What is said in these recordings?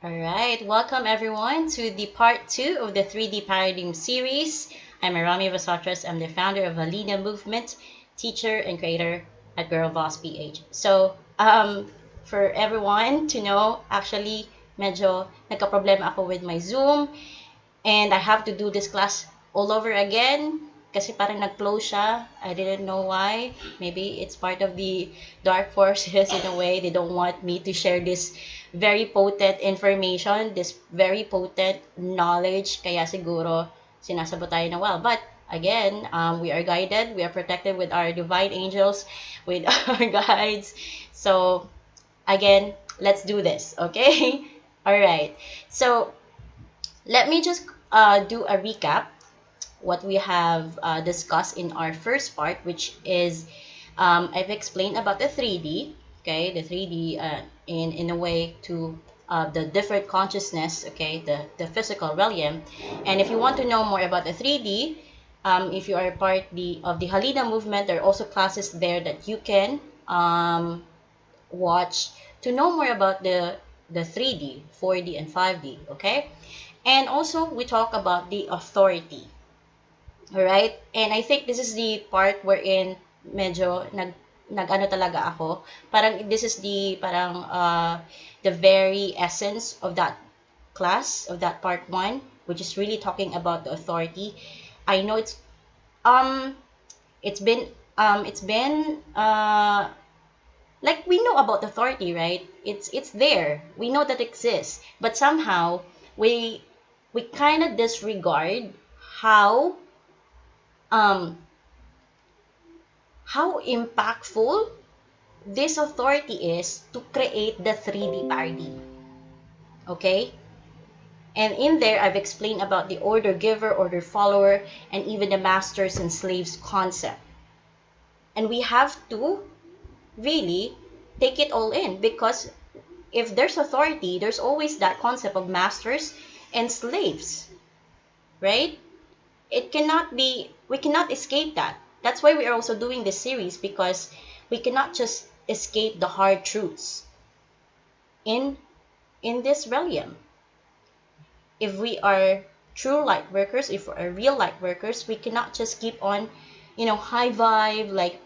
All right, welcome everyone to the part two of the 3D Paradigm series. I'm Arami Vasatras. I'm the founder of Halina Movement, teacher and creator at Girl Boss PH. For everyone to know, actually, medyo nagka-problema ako with my Zoom and I have to do this class all over again kasi parang nag-close siya. I didn't know why. Maybe it's part of the dark forces in a way. They don't want me to share this very potent information, this very potent knowledge. Kaya siguro sinasabot tayo na well. But again, we are guided. We are protected with our divine angels, with our guides. So again, let's do this, okay? All right. So let me just do a recap what we have discussed in our first part, which is I've explained about the 3D, okay, the 3D in a way to the different consciousness, okay, the physical realm. And if you want to know more about the 3D, if you are part of the Halina movement, there are also classes there that you can watch to know more about the 3D, 4D, and 5D, okay? And also, we talk about the authority. All right? And I think this is the part wherein medyo nag-ano talaga ako. Parang this is the very essence of that class, of that part 1, which is really talking about the authority. I know um it's been like we know about authority, right? It's there. We know that it exists, but somehow we we kind of disregard how um how impactful this authority is to create the 3D paradigm. Okay? And in there, I've explained about the order giver, order follower, and even the masters and slaves concept. And we have to really take it all in because if there's authority, there's always that concept of masters and slaves, right? We cannot escape that. That's why we are also doing this series because we cannot just escape the hard truths in in this realm. If we are true light workers, if we are real light workers, we cannot just keep on, high vibe, like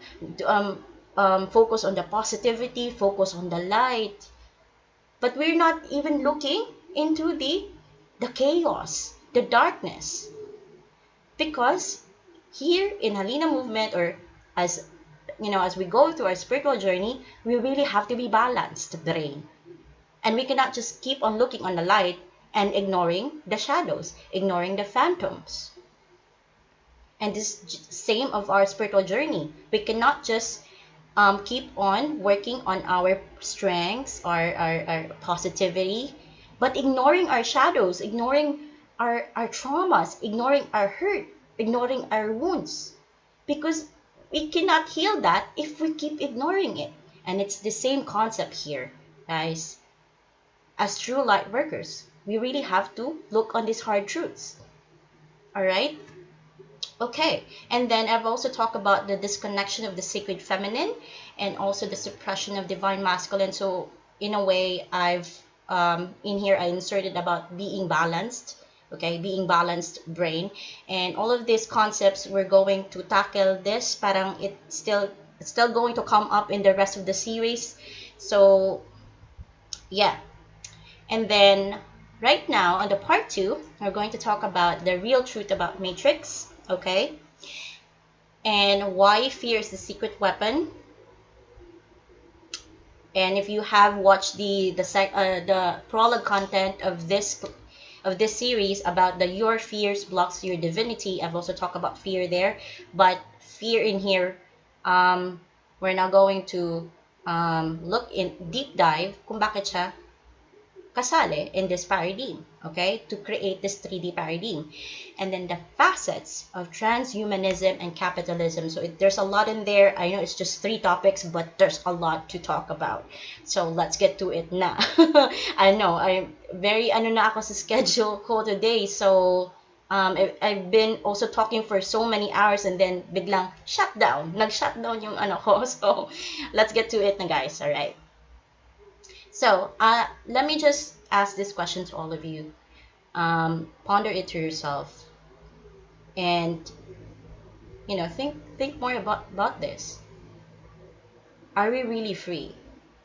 focus on the positivity, focus on the light, but we're not even looking into the chaos, the darkness. Because here in Halina movement, or as as we go through our spiritual journey, we really have to be balanced, brain. And we cannot just keep on looking on the light and ignoring the shadows, ignoring the phantoms. And this same of our spiritual journey. We cannot just keep on working on our strengths, our positivity, but ignoring our shadows, ignoring our traumas, ignoring our hurt, ignoring our wounds. Because we cannot heal that if we keep ignoring it. And it's the same concept here, guys. As true light workers, we really have to look on these hard truths. All right? Okay, and then I've also talked about the disconnection of the sacred feminine and also the suppression of divine masculine. So in a way, I've in here I inserted about being balanced. Okay, being balanced brain, and all of these concepts we're going to tackle this. Parang it's still going to come up in the rest of the series. So yeah, and then right now on the part 2, we're going to talk about the real truth about Matrix. Okay, and why fear is the secret weapon. And if you have watched the prologue content of this series about the your fears blocks your divinity, I've also talked about fear there. But fear in here, we're now going to look in deep dive kung bakit siya kasali in this paradigm, okay, to create this 3D paradigm. And then the facets of trans-humanism and capitalism. So there's a lot in there. I know it's just 3 topics, but there's a lot to talk about. So let's get to it now. I know, I'm very, na ako sa schedule ko today. So, I've been also talking for so many hours and then biglang shutdown. Nag-shutdown yung ko. So, let's get to it na guys, alright? So let me just ask this question to all of you. Ponder it to yourself, and think more about this. Are we really free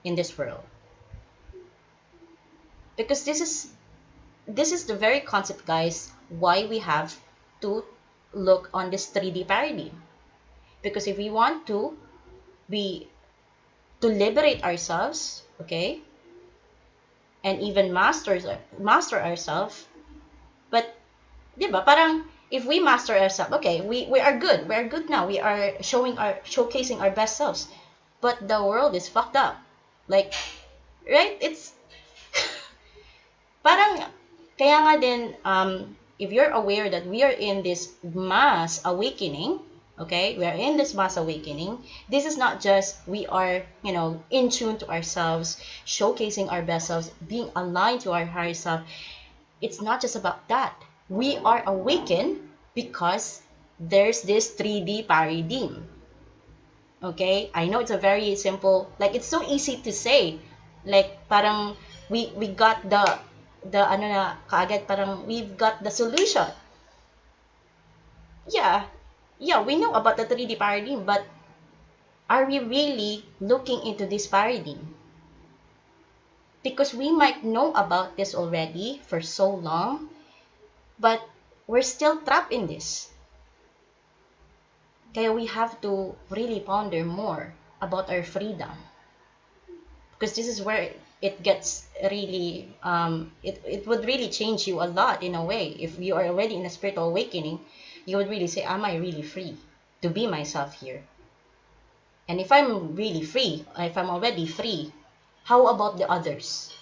in this world? Because this is the very concept, guys, why we have to look on this 3D paradigm. Because if we want to be to liberate ourselves, okay, and even master ourselves, but diba, parang if we master ourselves, okay, we are good. We are good now. We are showcasing our best selves. But the world is fucked up. Like, right? It's parang kaya nga din, if you're aware that we are in this mass awakening, okay, we are in this mass awakening. This is not just we are, in tune to ourselves, showcasing our best selves, being aligned to our higher self. It's not just about that. We are awakened because there's this 3D paradigm. Okay? I know it's a very simple, like it's so easy to say. Like parang we got the ano na kaagad, parang we've got the solution. Yeah. Yeah, we know about the 3D paradigm, but are we really looking into this paradigm? Because we might know about this already for so long, but we're still trapped in this. Kaya we have to really ponder more about our freedom. Because this is where it gets really, it would really change you a lot in a way. If you are already in a spiritual awakening, you would really say, am I really free to be myself here? And if I'm really free, if I'm already free, how about the others?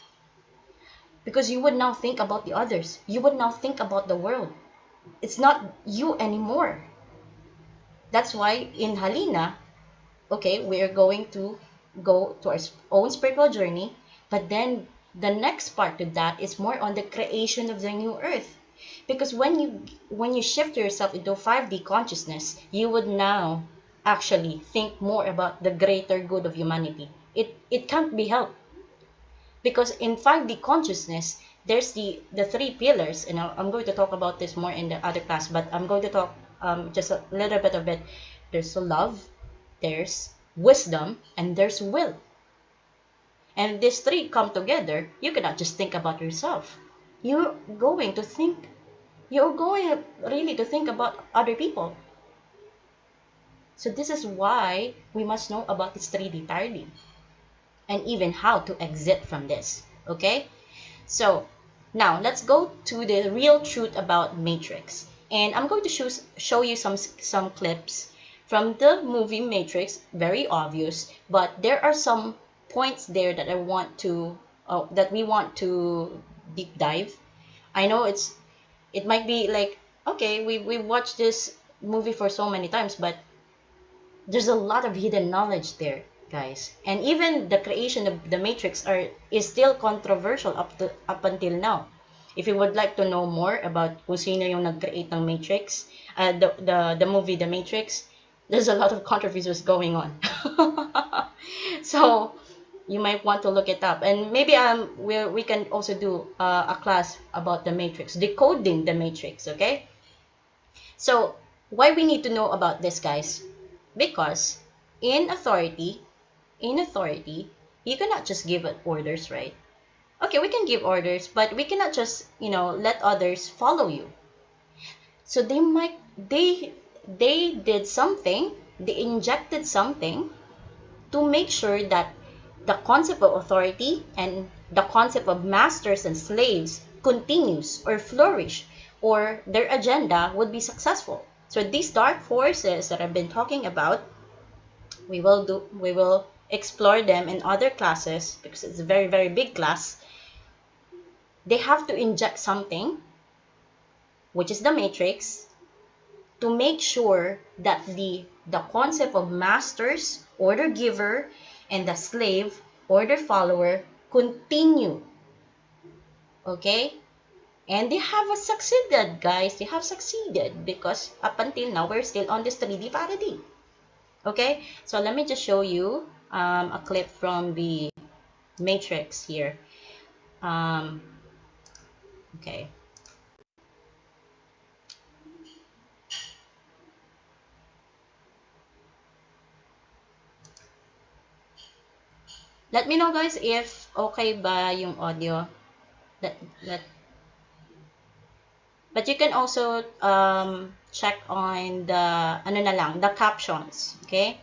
Because you would now think about the others. You would now think about the world. It's not you anymore. That's why in Halina, okay, we are going to go to our own spiritual journey, but then the next part of that is more on the creation of the new earth. Because when you shift yourself into 5D consciousness, you would now actually think more about the greater good of humanity. It can't be helped. Because in 5D consciousness, there's the three pillars, and I'm going to talk about this more in the other class, but I'm going to talk just a little bit of it. There's love, there's wisdom, and there's will. And these three come together, you cannot just think about yourself. You're going to think, you're going really to think about other people. So this is why we must know about this 3D paradigm and even how to exit from this. Okay? So now let's go to the real truth about Matrix. And I'm going to show you some clips from the movie Matrix, very obvious, but there are some points there that I want to that we want to deep dive. I know it might be like, okay, we watched this movie for so many times, but there's a lot of hidden knowledge there, guys. And even the creation of the Matrix is still controversial up until now. If you would like to know more about kung sino yung nag-create ng Matrix, the movie The Matrix, there's a lot of controversies going on. So you might want to look it up, and maybe we can also do a class about the Matrix, decoding the Matrix. Okay, so why we need to know about this, guys? Because in authority, you cannot just give orders, right? Okay, we can give orders, but we cannot just let others follow you. So they did something, they injected something to make sure that the concept of authority and the concept of masters and slaves continues or flourish, or their agenda would be successful. So these dark forces that I've been talking about, we will explore them in other classes because it's a very, very big class. They have to inject something, which is the Matrix, to make sure that the concept of masters, order giver, and the slave, order follower continue. Okay? And they have succeeded, guys. They have succeeded because up until now, we're still on this 3D paradigm. Okay? So let me just show you a clip from the Matrix here. Okay. Let me know guys if okay ba yung audio. Let, let, but you can also check on the ano na lang, the captions, okay?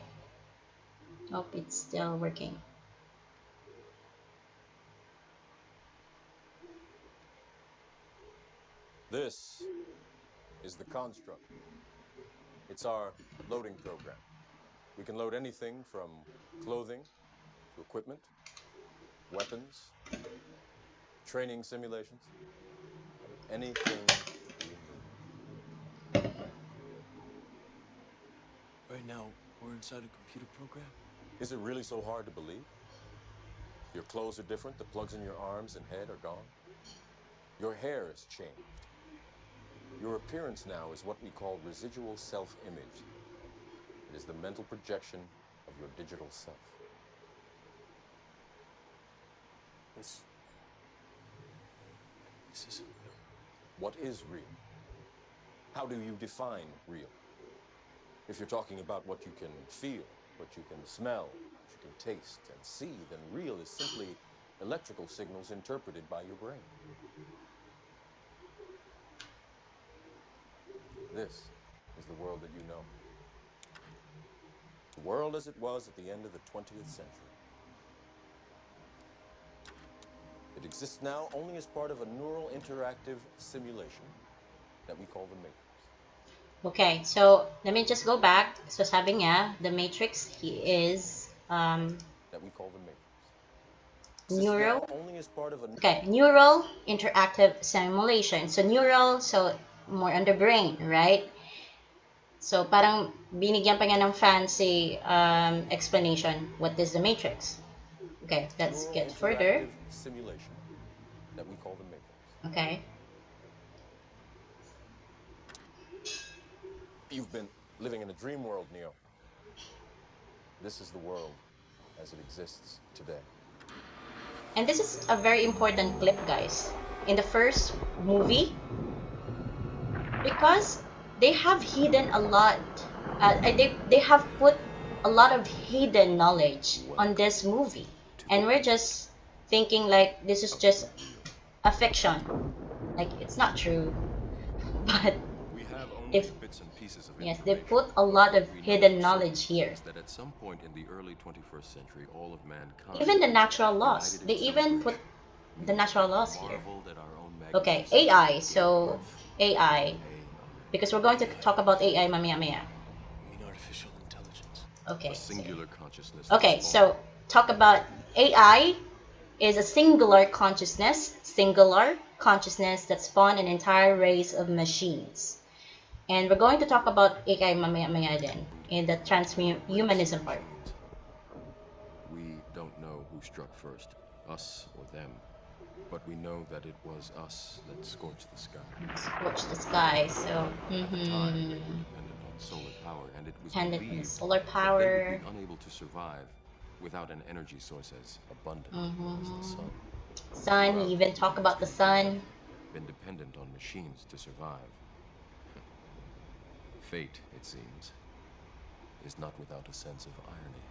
Hope it's still working. This is the construct. It's our loading program. We can load anything from clothing to equipment, weapons, training simulations, anything we need. Right now, we're inside a computer program? Is it really so hard to believe? Your clothes are different, the plugs in your arms and head are gone. Your hair has changed. Your appearance now is what we call residual self-image. It is the mental projection of your digital self. This isn't real. What is real? How do you define real? If you're talking about what you can feel, what you can smell, what you can taste and see, then real is simply electrical signals interpreted by your brain. This is the world that you know. The world as it was at the end of the 20th century. It exists now only as part of a neural interactive simulation that we call the Matrix. Okay, so let me just go back. So sabi niya, the matrix is that we call the Matrix. neural. Only as part of a Okay, neural interactive simulation. So neural, so more on the brain, right? So parang binigyan pa niya ng fancy explanation. What is the matrix? Okay, let's neural get further. Simulation that we call the Matrix. Okay. You've been living in a dream world, Neo. This is the world as it exists today. And this is a very important clip, guys. In the first movie, because they have hidden a lot, they have put a lot of hidden knowledge on this movie, and we're just thinking like this is just a fiction, like it's not true. But if yes, they put a lot of hidden knowledge here. That at some point in the early 21st century, all of mankind, even the natural laws, they even put the natural laws here. Okay, AI. So AI, because we're going to talk about AI mamaya maya. Artificial intelligence. Okay. Singular consciousness. Okay, so talk about AI is a singular consciousness that spawned an entire race of machines. And we're going to talk about AI mamaya maya din in the trans-humanism part. We don't know who struck first, us or them. But we know that it was us that scorched the sky. Scorched the sky, so At the time, they were dependent on solar power, and it was dependent on believed solar that they power. would be unable to survive without an energy source as abundant as the sun. Sun, you even talk about the sun. Been dependent on machines to survive. Fate, it seems, is not without a sense of irony.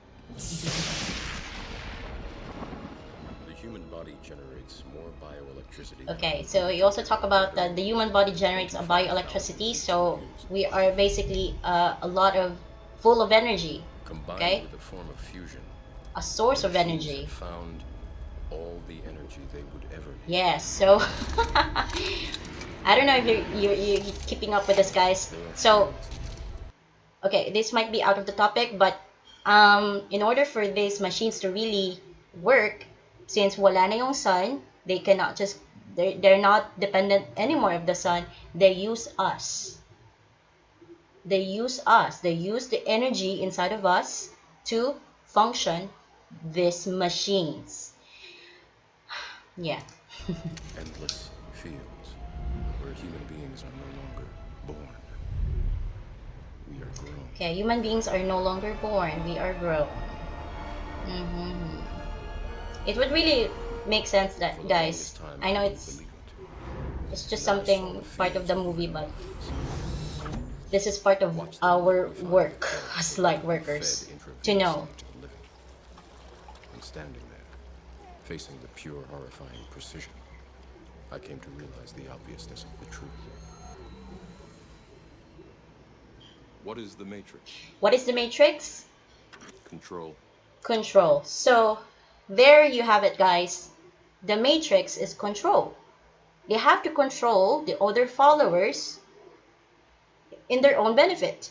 The human body generates more bioelectricity. Okay, so you also talk about the human body generates a bioelectricity, so we are basically a lot of full of energy. Okay, with a form of fusion, a source of energy. Found all the energy they would ever need. Yes, so I don't know if you're keeping up with this, guys. So okay, this might be out of the topic, but in order for these machines to really work, since wala na yung sun, they cannot just they're not dependent anymore of the sun. They use us. They use us. They use the energy inside of us to function these machines. Yeah. Endless fields where human beings are no longer born. We are grown. Okay, human beings are no longer born. We are grown. It would really make sense that, guys, I know it's It's just Never saw something the part of fields the of movie, wheat but grow. this is part of Watch them our liquefy the work dead as so they light can be fed workers to know. intravenously to the living. And standing there, facing the pure, horrifying precision, I came to realize the obviousness of the truth. What is the matrix? What is the matrix? Control. Control. So there you have it, guys. The matrix is control. They have to control the other followers in their own benefit.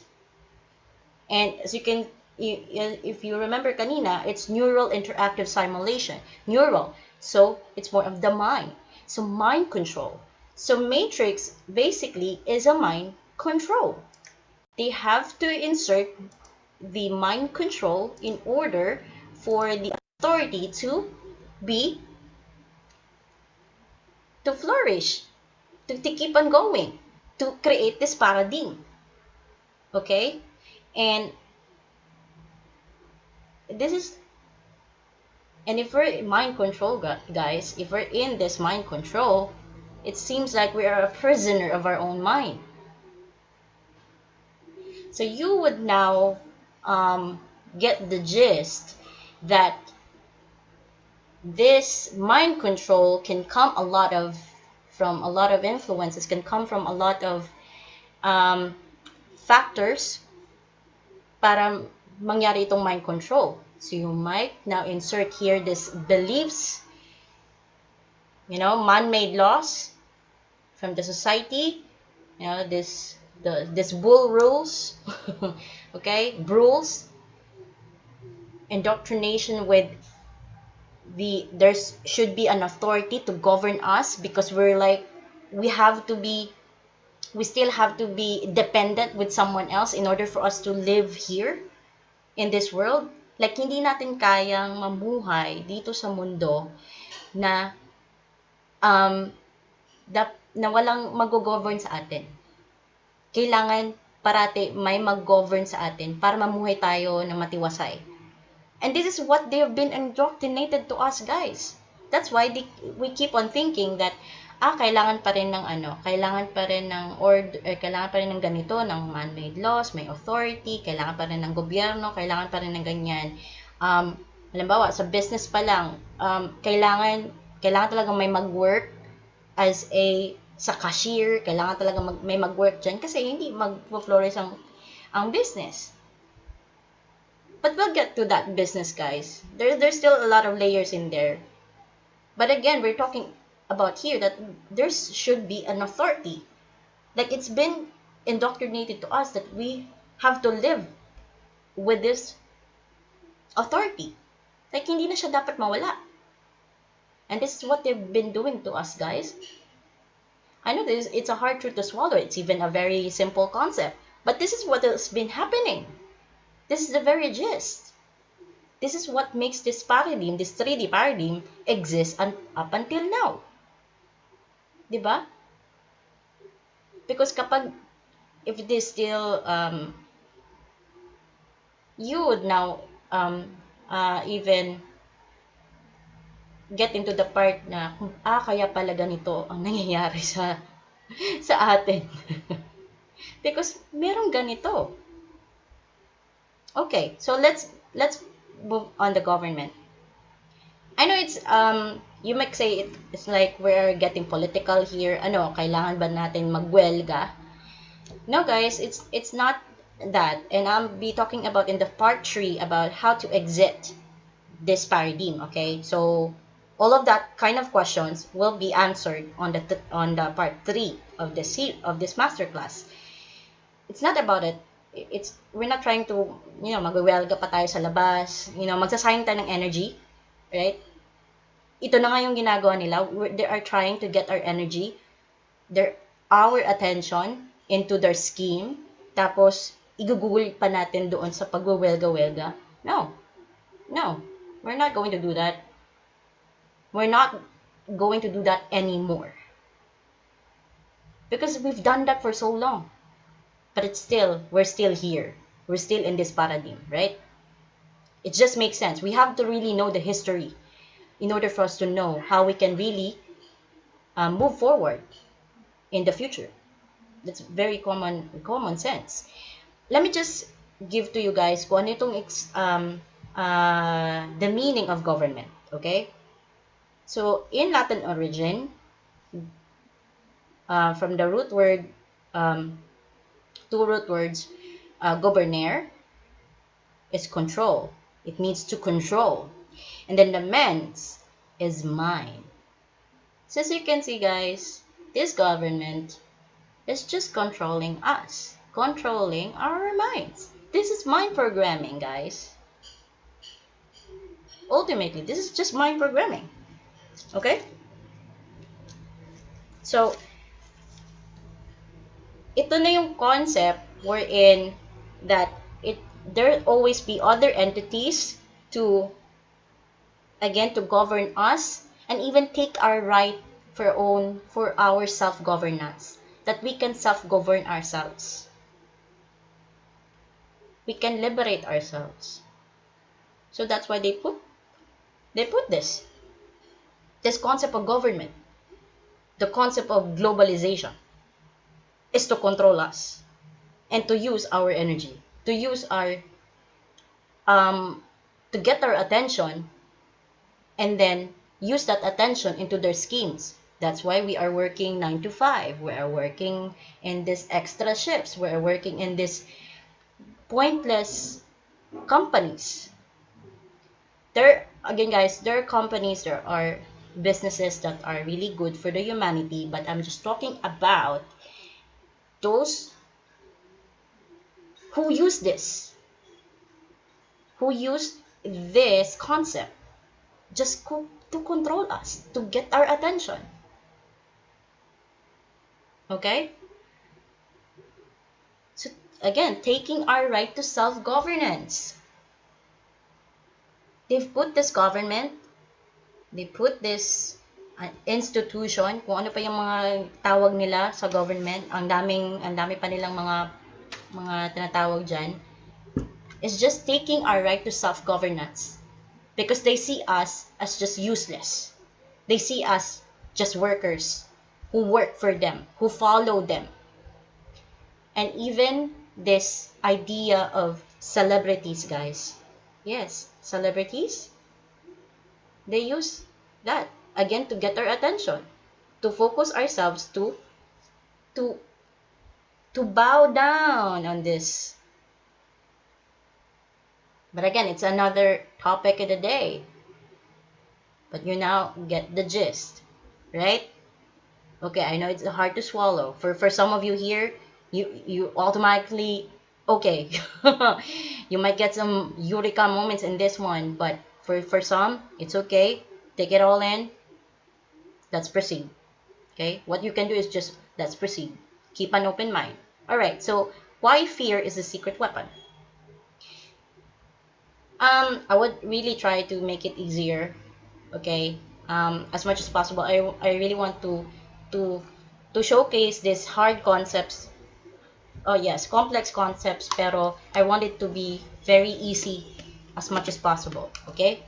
And as you can, if you remember kanina, it's neural interactive simulation. Neural. So it's more of the mind. So mind control. So matrix basically is a mind control. They have to insert the mind control in order for the authority be to flourish, to keep on going, to create this paradigm. Okay? And this is, and if we're in mind control, guys, if we're in this mind control, it seems like we are a prisoner of our own mind. So you would now get the gist that this mind control can come a lot of from a lot of influences, can come from a lot of um, factors para mangyari itong mind control. So you might now insert here this beliefs, man-made laws from the society, this bull rules, okay, rules, indoctrination with there should be an authority to govern us because we're like we have to be we still have to be dependent with someone else in order for us to live here in this world. Like, hindi natin kayang mamuhay dito sa mundo na na walang mag-govern sa atin. Kailangan parati may mag-govern sa atin para mamuhay tayo ng matiwasay. And this is what they have been indoctrinated to us, guys. That's why we keep on thinking that kailangan pa rin ng kailangan pa rin ng kailangan pa rin ng ganito, ng man-made laws, may authority, kailangan pa rin ng gobyerno, kailangan pa rin ng ganyan. Halimbawa, sa business pa lang, kailangan talaga may mag-work as sa cashier, kailangan talaga may mag-work dyan kasi hindi mag-flourish ang business. But we'll get to that business, guys. There's still a lot of layers in there. But again, we're talking about here that there should be an authority. Like, it's been indoctrinated to us that we have to live with this authority. Like, hindi na siya dapat mawala. And this is what they've been doing to us, guys. I know it's a hard truth to swallow. It's even a very simple concept. But this is what has been happening. This is the very gist. This is what makes this paradigm, this 3D paradigm, exist up until now. Diba? Because if it is still, you would now even get into the part na, kaya pala ganito ang nangyayari sa atin. Because merong ganito. Okay, so let's move on the government. I know it's you might say it's like we're getting political here. Kailangan ba natin magwelga? No, guys, it's not that. And I'll be talking about in the part 3 about how to exit this paradigm, okay? So all of that kind of questions will be answered on the part 3 of this masterclass. It's not about it. We're not trying to, magwewelga pa tayo sa labas, magsasayang tayo ng energy, right? Ito na nga yung ginagawa nila. They are trying to get our energy, our attention into their scheme, tapos igugugol pa natin doon sa pagwewelga-welga. No, we're not going to do that. We're not going to do that anymore. Because we've done that for so long. But we're still here. We're still in this paradigm, right? It just makes sense. We have to really know the history in order for us to know how we can really move forward. in the future. That's very common sense. Let me just give to you guys kung ano itong the meaning of government. Okay? So, in Latin origin, from the root word, two root words, gobernar is control. It means to control. And then the mens is mind. So as you can see, guys, this government is just controlling us, controlling our minds. This is mind programming, guys. Ultimately, this is just mind programming. Okay? So, ito na yung concept wherein that there always be other entities to, again, to govern us and even take our right for our self-governance, that we can self-govern ourselves. We can liberate ourselves. So that's why they put this concept of government, the concept of globalization, is to control us and to use our energy, to use our to get our attention, and then use that attention into their schemes. That's why we are working 9 to 5. We are working in these extra shifts. We are working in these pointless companies. There, again, guys, there are companies, there are businesses that are really good for the humanity, but I'm just talking about those who use this, who use this concept just to control us, to get our attention. Okay? So, again, taking our right to self-governance. They've put this government, they put this institution, kung ano pa yung mga tawag nila sa government, ang dami pa nilang mga tinatawag dyan, is just taking our right to self-governance because they see us as just useless. They see us just workers who work for them, who follow them. And even this idea of celebrities, guys. Yes, celebrities, they use that, again, to get our attention, to focus ourselves to bow down on this. But again, it's another topic of the day. But you now get the gist, right? Okay, I know it's hard to swallow. For some of you here, you automatically, okay, you might get some eureka moments in this one, but for some, it's okay. Take it all in. Let's proceed. Okay, what you can do is just, let's proceed. Keep an open mind. All right, so why fear is a secret weapon? I would really try to make it easier. Okay, as much as possible. I really want to showcase these hard concepts. Oh yes, complex concepts, pero I want it to be very easy as much as possible. Okay,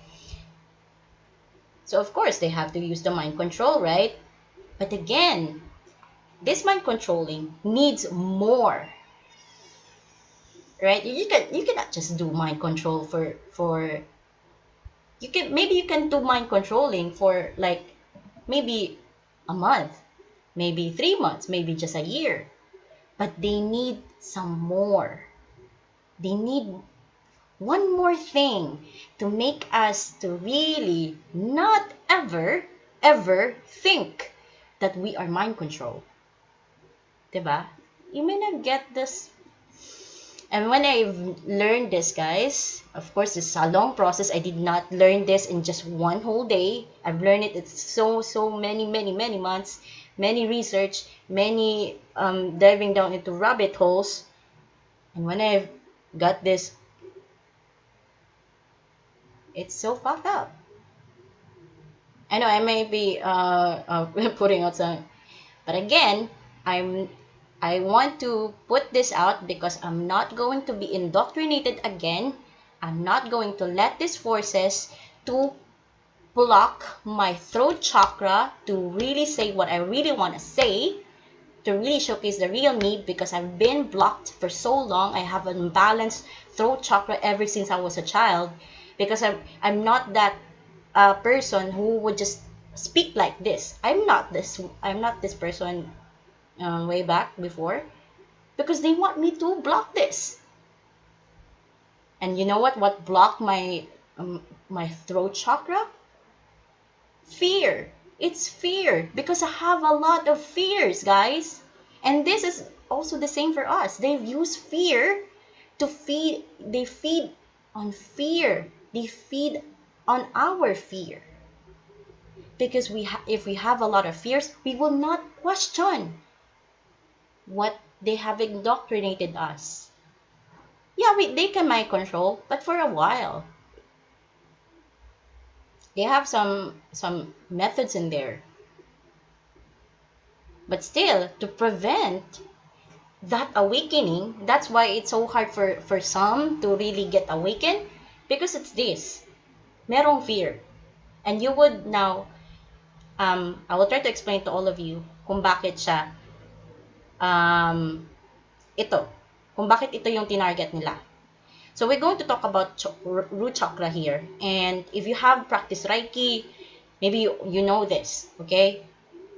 so of course they have to use the mind control, right? But again, this mind controlling needs more, right? You cannot just do mind control for you can do mind controlling for like maybe a month, maybe 3 months, maybe just a year. But they need some more. They need one more thing to make us to really not ever think that we are mind controlled. Diba? You may not get this. And when I've learned this, guys, of course, it's a long process. I did not learn this in just one whole day. I've learned it. It's so many months, many research, many diving down into rabbit holes. And when I've got this, it's so fucked up. I know I may be putting out some, but again, I want to put this out because I'm not going to be indoctrinated again. I'm not going to let these forces to block my throat chakra to really say what I really want to say. to really showcase the real me, because I've been blocked for so long. I have an imbalanced throat chakra ever since I was a child, because I'm not that person who would just speak like this. I'm not this person way back before, because they want me to block this. And you know what blocked my throat chakra? Fear. It's fear, because I have a lot of fears, guys. And this is also the same for us. They've used fear to feed. They feed on fear. They feed on our fear. Because if we have a lot of fears, we will not question what they have indoctrinated us. Yeah, they can mind control, but for a while. They have some methods in there. But still, to prevent that awakening, that's why it's so hard for some to really get awakened, because it's this. Merong fear. And you would now, I will try to explain to all of you kung bakit siya, um, ito. Kung bakit ito yung tinarget nila. So we're going to talk about root chakra here. And if you have practiced Reiki, maybe you know this, okay?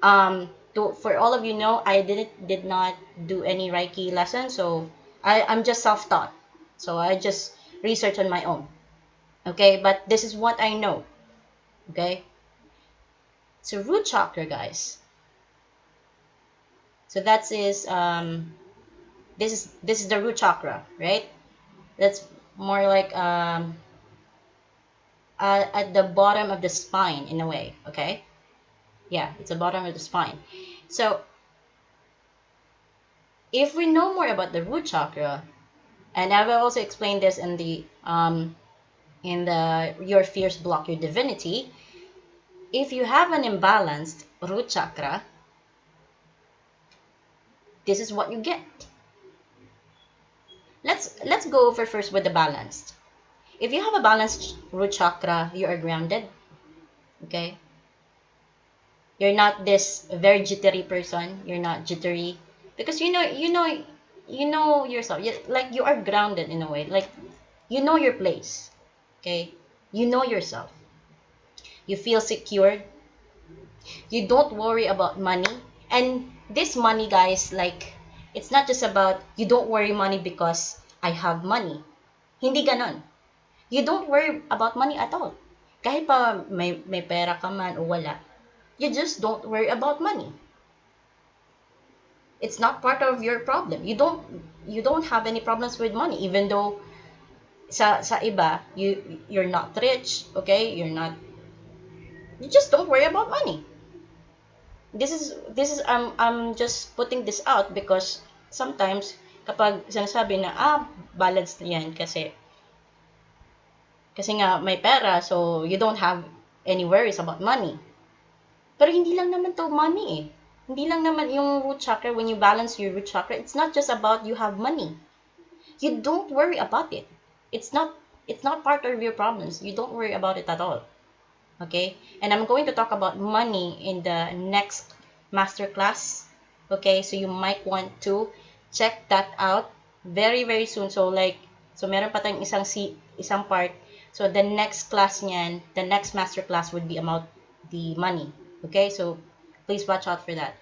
For all of you know, I did not do any Reiki lesson, so I'm just self-taught. So I just research on my own. Okay, but this is what I know. Okay? So root chakra, guys. So that is this is the root chakra, right? That's more like at the bottom of the spine in a way, okay? Yeah, it's the bottom of the spine. So if we know more about the root chakra, and I will also explain this in the your fears block your divinity. If you have an imbalanced root chakra, this is what you get. Let's go over first with the balanced. If you have a balanced root chakra, you are grounded. Okay? You're not this very jittery person. You're not jittery because you know yourself. Like you are grounded in a way. Like you know your place. Okay? You know yourself. You feel secure. You don't worry about money. And this money, guys, like it's not just about you don't worry money because I have money. Hindi ganon. You don't worry about money at all. Kahit pa may pera ka man o wala, you just don't worry about money. It's not part of your problem. You don't have any problems with money, even though sa iba you're not rich, okay? You just don't worry about money. This is I'm just putting this out because sometimes kapag sinasabi na balanced yan kasi nga may pera, so you don't have any worries about money. Pero hindi lang naman to money eh. Hindi lang naman yung root chakra, when you balance your root chakra, it's not just about you have money. You don't worry about it. It's not part of your problems. You don't worry about it at all. Okay? And I'm going to talk about money in the next masterclass. Okay? So you might want to check that out very very soon. So meron pa tayong isang part. So the next class niyan, the next masterclass would be about the money. Okay? So please watch out for that.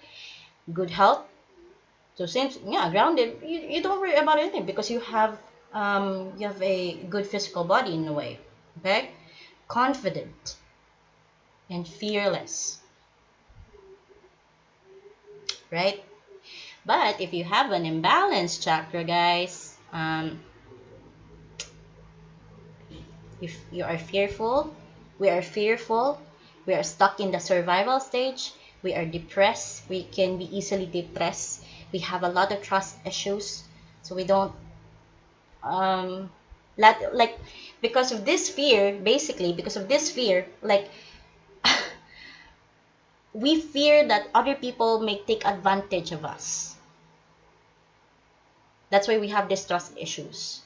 Good health. So since grounded, you don't worry about anything because you have a good physical body in a way. Okay? Confident and fearless, right? But if you have an imbalanced chakra, guys, if you are fearful, we are fearful, we are stuck in the survival stage, we are depressed, we can be easily depressed, we have a lot of trust issues, so we don't like because of this fear, basically because of this fear, like we fear that other people may take advantage of us. That's why we have these trust issues.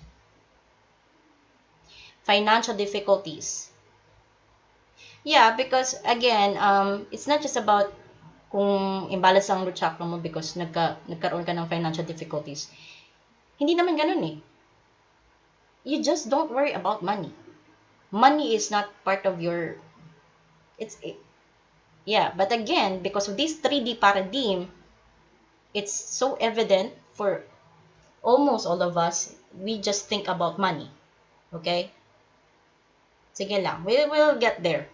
Financial difficulties. Yeah, because again, it's not just about kung imbalance ang root chakra mo because nagkaroon ka ng financial difficulties. Hindi naman ganun eh. You just don't worry about money. Money is not part of your, yeah, but again, because of this 3D paradigm, it's so evident for almost all of us, we just think about money. Okay? Sige lang, we will get there.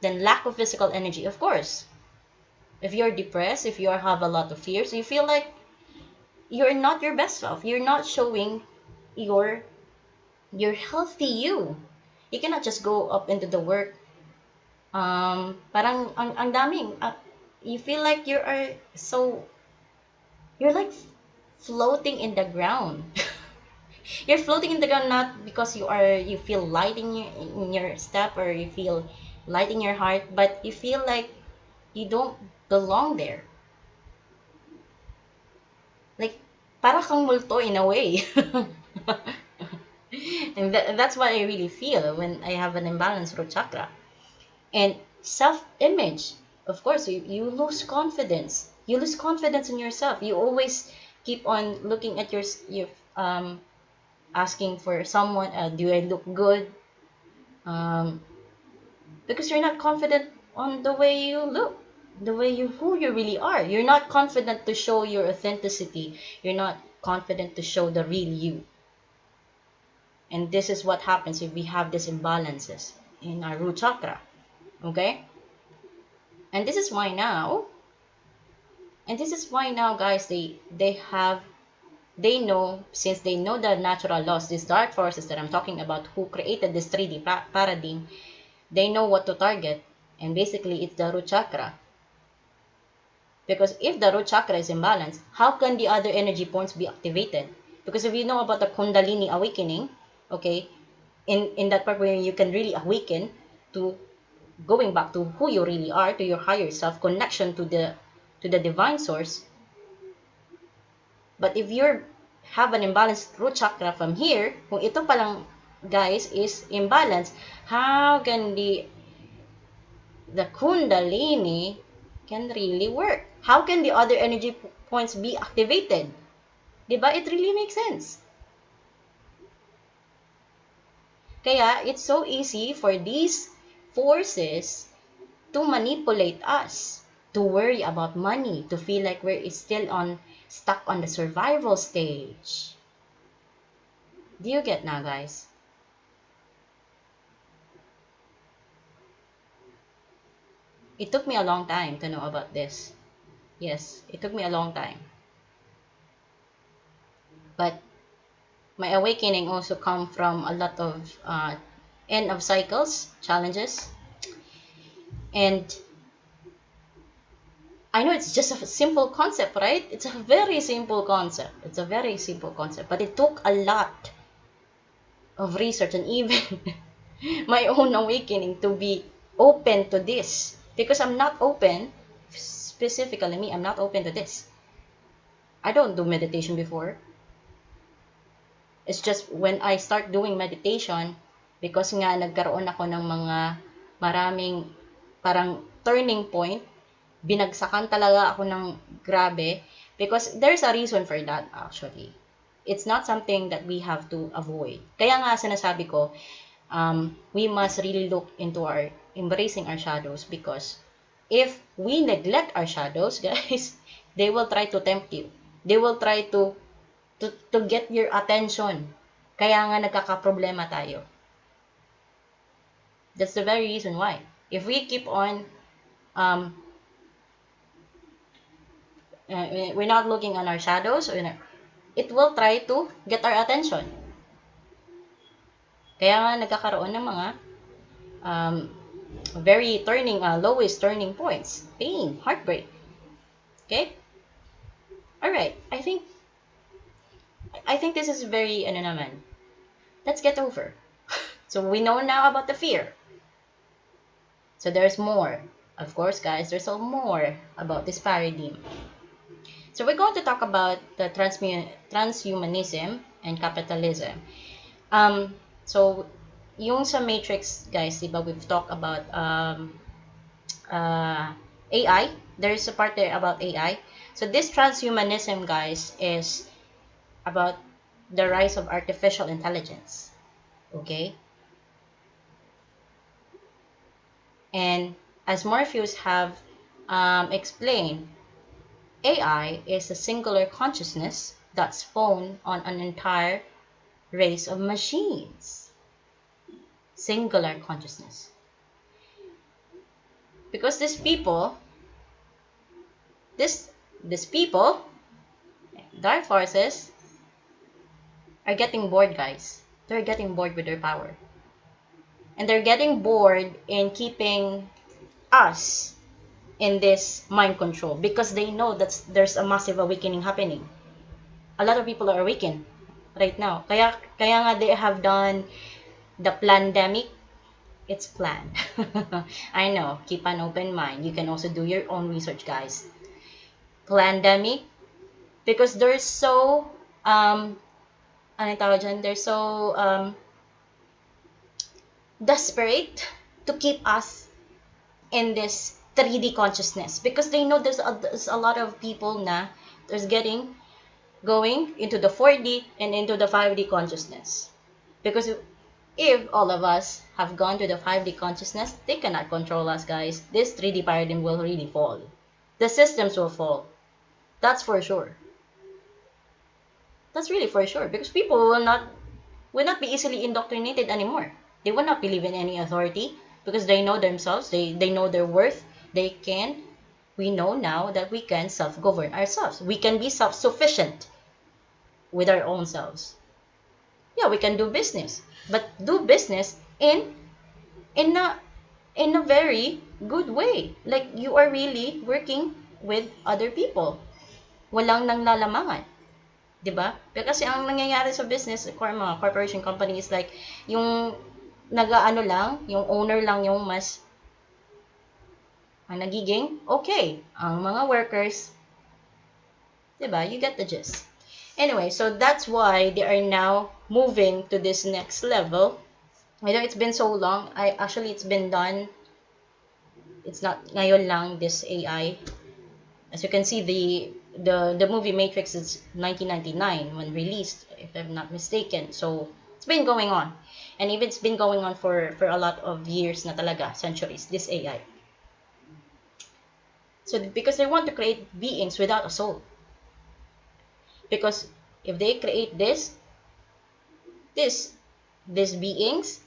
Then lack of physical energy, of course. If you're depressed, if you have a lot of fears, you feel like you're not your best self. You're not showing your healthy you. You cannot just go up into the work. Parang ang daming. You feel like you're like floating in the ground. You're floating in the ground not because you feel light in your step or you feel light in your heart, but you feel like you don't belong there. Like, para kang multo in a way. And that's what I really feel when I have an imbalanced root chakra. And self-image, of course, you lose confidence. You lose confidence in yourself. You always keep on looking at your asking for someone, do I look good? Because you're not confident on the way you look, who you really are. You're not confident to show your authenticity. You're not confident to show the real you. And this is what happens if we have these imbalances in our root chakra. Okay? And this is why now, guys, they know, since they know the natural laws, these dark forces that I'm talking about, who created this 3D paradigm, they know what to target. And basically, it's the root chakra. Because if the root chakra is imbalanced, how can the other energy points be activated? Because if you know about the Kundalini awakening, okay, in that part where you can really awaken to going back to who you really are, to your higher self, connection to the divine source. But if you have an imbalanced root chakra from here, kung ito palang, guys, is imbalanced, how can the Kundalini can really work? How can the other energy points be activated? Diba? It really makes sense. Kaya, it's so easy for these forces to manipulate us, to worry about money, to feel like we're still stuck on the survival stage. Do you get now, guys? It took me a long time to know about this. Yes, it took me a long time. But my awakening also come from a lot of end of cycles, challenges. And I know it's just a simple concept, right? It's a very simple concept. But it took a lot of research and even my own awakening to be open to this. Because I'm not open, specifically me, I'm not open to this. I don't do meditation before. It's just when I start doing meditation, because nga nagkaroon ako ng mga maraming parang turning point, binagsakan talaga ako ng grabe, because there's a reason for that actually. It's not something that we have to avoid. Kaya nga sinasabi ko, we must really look into our embracing our shadows, because if we neglect our shadows, guys, they will try to tempt you. They will try to get your attention. Kaya nga nagkakaproblema tayo. That's the very reason why. If we keep on we're not looking on our shadows, it will try to get our attention. Kaya nga nagkakaroon ng mga very lowest turning points. Pain, heartbreak. Okay? Alright, I think this is very, let's get over. So we know now about the fear. So there's more. Of course, guys, there's more about this paradigm. So we're going to talk about the trans-humanism and capitalism. So yung sa Matrix, guys, diba, we've talked about AI, There's a part there about AI. So this transhumanism, guys, is about the rise of artificial intelligence. Okay? And as Morpheus have explained, AI is a singular consciousness that's spawned on an entire race of machines. Singular consciousness. Because this these people, dark forces, are getting bored, guys. They're getting bored with their power. And they're getting bored in keeping us in this mind control because they know that there's a massive awakening happening. A lot of people are awakened right now. Kaya nga they have done the pandemic. It's planned. I know. Keep an open mind. You can also do your own research, guys. Pandemic, because they're so ano tawag dyan? They're so desperate to keep us in this 3D consciousness because they know there's a lot of people na there's going into the 4D and into the 5D consciousness. Because if all of us have gone to the 5D consciousness, they cannot control us, guys. This 3D paradigm will really fall. The systems will fall. That's for sure. That's really for sure because people will not be easily indoctrinated anymore. They will not believe in any authority because they know themselves, they know their worth. We know now that we can self-govern ourselves. We can be self-sufficient with our own selves. Yeah, we can do business, but do business in a in a very good way. Like you are really working with other people. Walang nanglalamangan. 'Di ba? Kasi ang nangyayari sa business, mga corporation companies, like, yung nag-aano lang, yung owner lang yung mas ang nagiging okay. Ang mga workers, 'di ba? You get the gist. Anyway, so that's why they are now moving to this next level. I know it's been so long. It's been done. It's not ngayon lang this AI. As you can see, the movie Matrix is 1999 when released, if I'm not mistaken. So it's been going on, and even it's been going on for a lot of years na talaga, centuries. This AI. So because they want to create beings without a soul. Because if they create this these beings,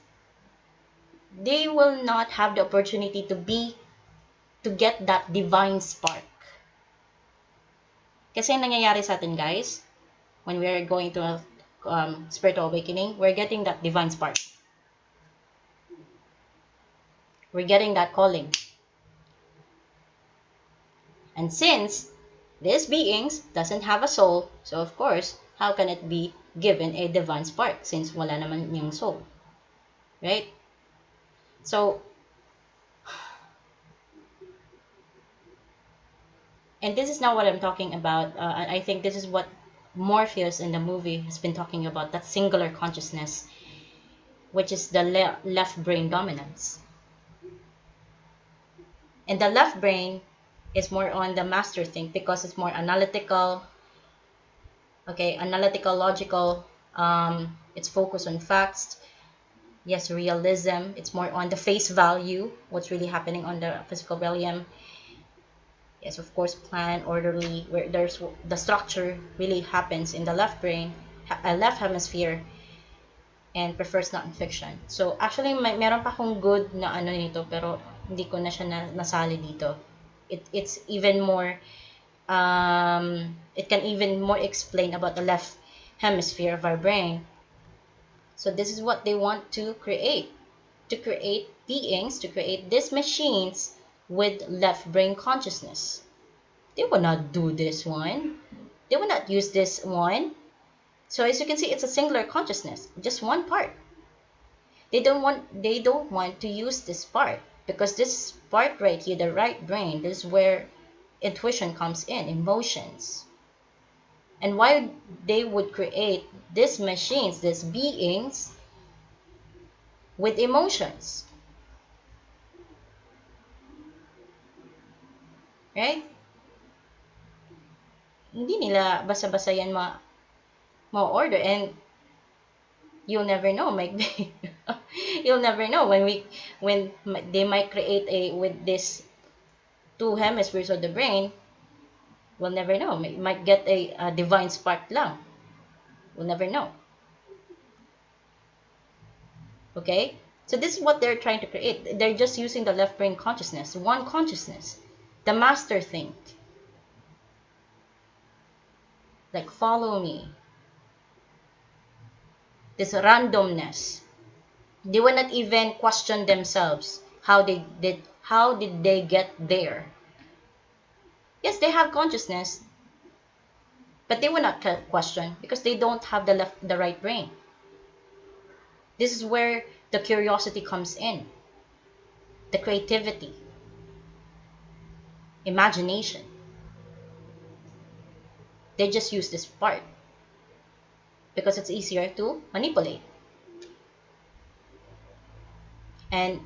they will not have the opportunity to get that divine spark. Kasi nangyayari sa atin, guys, when we are going to a spiritual awakening, we're getting that divine spark. We're getting that calling. And since these beings doesn't have a soul, so of course, how can it be given a divine spark since wala naman yung soul? Right? So, and this is not what I'm talking about. I think this is what Morpheus in the movie has been talking about, that singular consciousness, which is the left brain dominance. And the left brain is more on the master think because it's more analytical, okay, analytical, logical. It's focused on facts. Yes, realism. It's more on the face value, what's really happening on the physical realm. Yes, of course, plan, orderly, where there's the structure really happens in the left brain, left hemisphere, and prefers non-fiction. So, actually, meron pa akong good na ano nito, pero hindi ko na siya nasali dito. It's even more, it can even more explain about the left hemisphere of our brain. So, this is what they want to create beings, to create these machines with left brain consciousness. They will not do this one. They will not use this one. So as you can see, it's a singular consciousness, just one part. They don't want to use this part because this part right here, the right brain, this is where intuition comes in, emotions. And why they would create these machines, these beings with emotions? Right? Hindi nila basta-basta yan ma-order, and you'll never know, might be you'll never know when they might create a with this two hemispheres of the brain. We'll never know, might get a divine spark lang. We'll never know. Okay, so this is what they're trying to create. They're just using the left brain consciousness, one consciousness, the master think, like follow me, this randomness. They will not even question themselves how did they get there. Yes, they have consciousness, but they will not question because they don't have the right brain. This is where the curiosity comes in, the creativity, imagination. They just use this part because it's easier to manipulate. And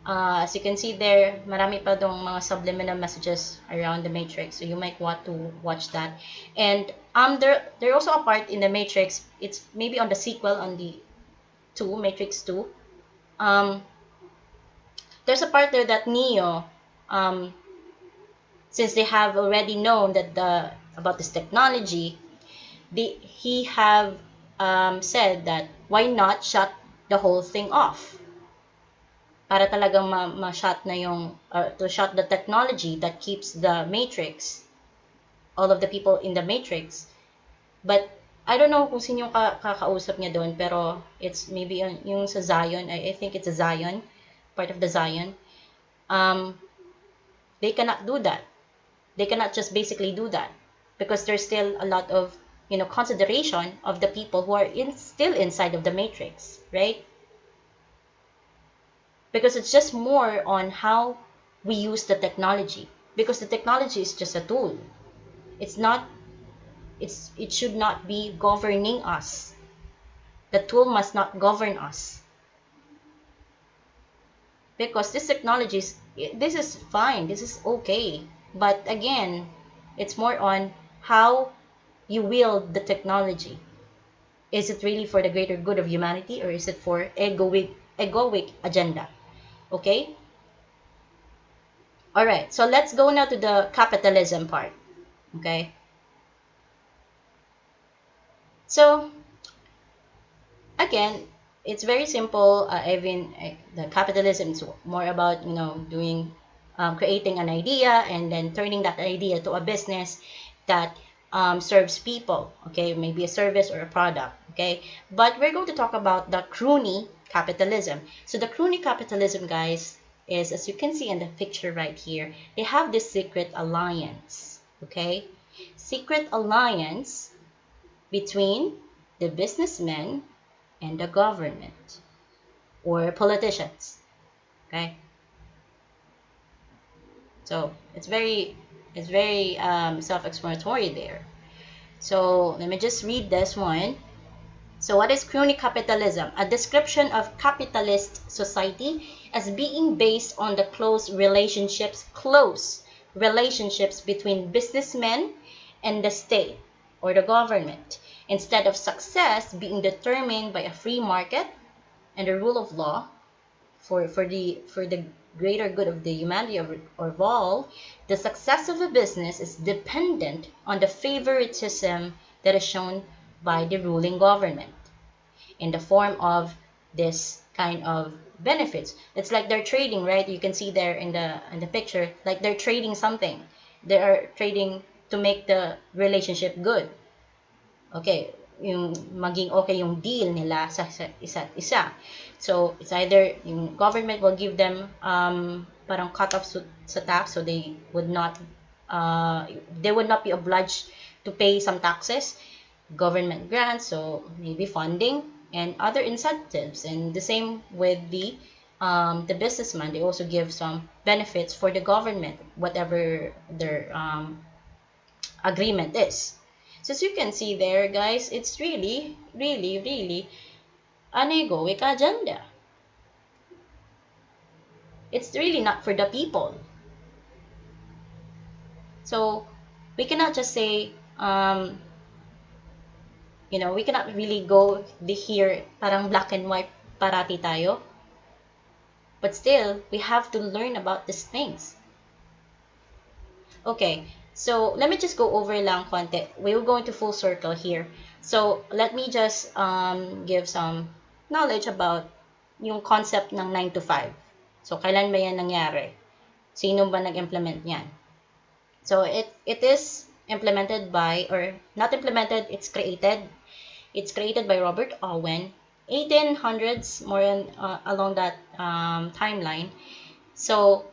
as you can see there, marami pa dong mga subliminal messages around the Matrix. So you might want to watch that. And there also a part in the Matrix. It's maybe on the sequel, on the Matrix 2. There's a part there that Neo, since they have already known that about this technology, he have said that why not shut the whole thing off para talagang ma-shut na yung to shut the technology that keeps the matrix, all of the people in the matrix. But I don't know kung sino yung kakausap niya doon, pero it's maybe yung sa Zion. I think it's a Zion, part of the Zion. They cannot do that. They cannot just basically do that because there's still a lot of consideration of the people who are still inside of the matrix, right? Because it's just more on how we use the technology, because the technology is just a tool. It should not be governing us. The tool must not govern us, because this is fine, this is okay, but again, it's more on how you wield the technology. Is it really for the greater good of humanity, or is it for egoic agenda? Okay. All right, so let's go now to the capitalism part. Okay, so again, it's very simple. The capitalism is more about doing creating an idea and then turning that idea to a business that serves people. Okay, maybe a service or a product. Okay, but we're going to talk about the crony capitalism. So the crony capitalism, guys, is, as you can see in the picture right here, they have this secret alliance. Okay, secret alliance between the businessmen and the government or politicians. Okay, so it's very self-explanatory there. So let me just read this one. So what is crony capitalism? A description of capitalist society as being based on the close relationships between businessmen and the state or the government, instead of success being determined by a free market and the rule of law for the greater good of the humanity of all. The success of a business is dependent on the favoritism that is shown by the ruling government in the form of this kind of benefits. It's like they're trading, right? You can see there in the picture, like they're trading something. They are trading to make the relationship good. Okay, yung maging okay yung deal nila sa isa't isa. So it's either yung government will give them parang cut off sa tax, so they would not be obliged to pay some taxes, government grants, so maybe funding and other incentives. And the same with the businessman, they also give some benefits for the government, whatever their agreement is. So as you can see there, guys, it's really, really, really an egoic agenda. It's really not for the people. So we cannot just say, we cannot really go here parang black and white parati tayo. But still, we have to learn about these things. Okay, so let me just go over lang konti. We will go into full circle here. So let me just give some knowledge about yung concept ng 9 to 5. So kailan ba yan nangyari? Sino ba nag-implement niyan? So it is implemented by, or not implemented, it's created. It's created by Robert Owen, 1800s, more along that timeline. So,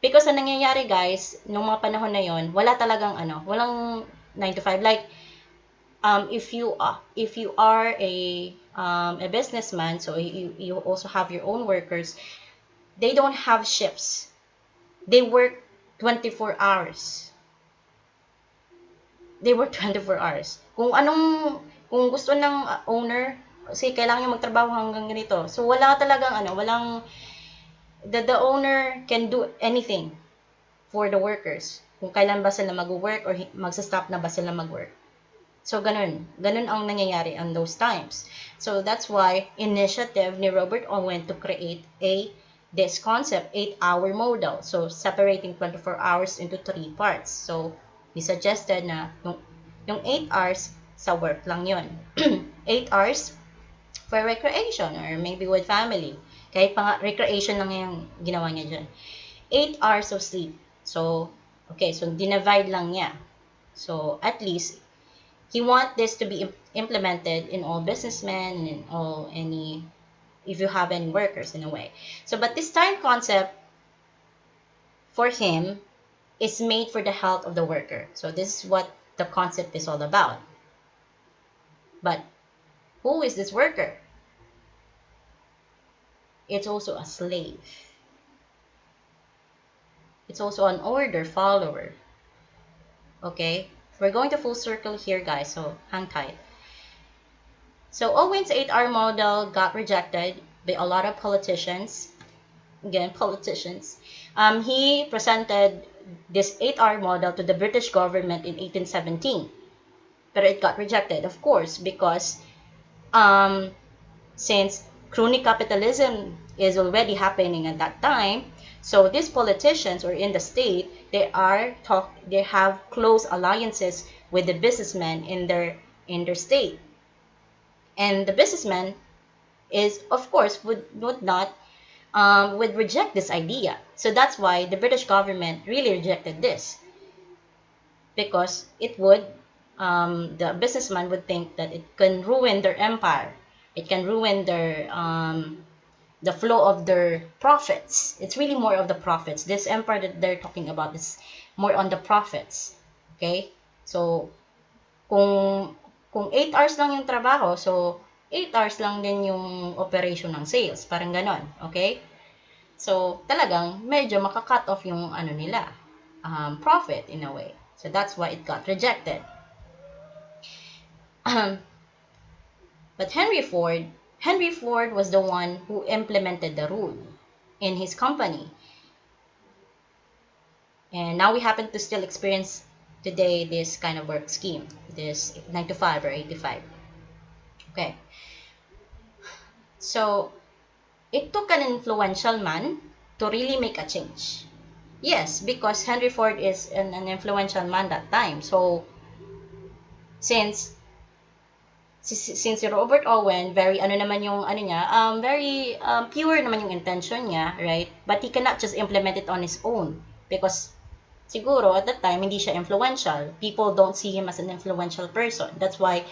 because ang nangyayari guys, nung mga panahon na yon, wala talagang walang 9 to 5. Like, if you are a businessman, so you also have your own workers, they don't have shifts. They work 24 hours. They work 24 hours. Kung gusto ng owner, kasi kailangan niya magtrabaho hanggang ganito. So, wala talagang the owner can do anything for the workers. Kung kailan ba sila mag-work or magsa-stop na ba sila mag-work. So, ganun ang nangyayari on those times. So, that's why initiative ni Robert Owen to create this concept, 8-hour model. So, separating 24 hours into 3 parts. So, he suggested na yung 8 hours sa work lang yun. 8 hours for recreation or maybe with family. Kahit recreation lang yung ginawa niya dyan. 8 hours of sleep. So, okay, so dinivide lang niya. So, at least, he want this to be implemented in all businessmen and if you have any workers in a way. So, but this time concept for him is made for the health of the worker. So, this is what the concept is all about. But, who is this worker? It's also a slave. It's also an order follower. Okay? We're going to full circle here, guys, so hang tight. So, Owen's 8-hour model got rejected by a lot of politicians. Again, politicians. He presented this 8-hour model to the British government in 1817. But it got rejected, of course, because since crony capitalism is already happening at that time, so these politicians or in the state, they have close alliances with the businessmen in their state. And the businessman is, of course, would reject this idea. So that's why the British government really rejected this, because it would, the businessman would think that it can ruin their empire. It can ruin their, the flow of their profits. It's really more of the profits. This empire that they're talking about is more on the profits. Okay? So, kung 8 hours lang yung trabaho, so 8 hours lang din yung operation ng sales. Parang ganon. Okay? So, talagang medyo makakat off yung nila, profit in a way. So, that's why it got rejected. But Henry Ford was the one who implemented the rule in his company. And now we happen to still experience today this kind of work scheme, this 9 to 5 or 8 to 5. Okay. So, it took an influential man to really make a change. Yes, because Henry Ford is an influential man that time. So, since si Robert Owen, very naman yung niya, very pure naman yung intention niya, right? But he cannot just implement it on his own because siguro at that time hindi siya influential. People don't see him as an influential person. That's why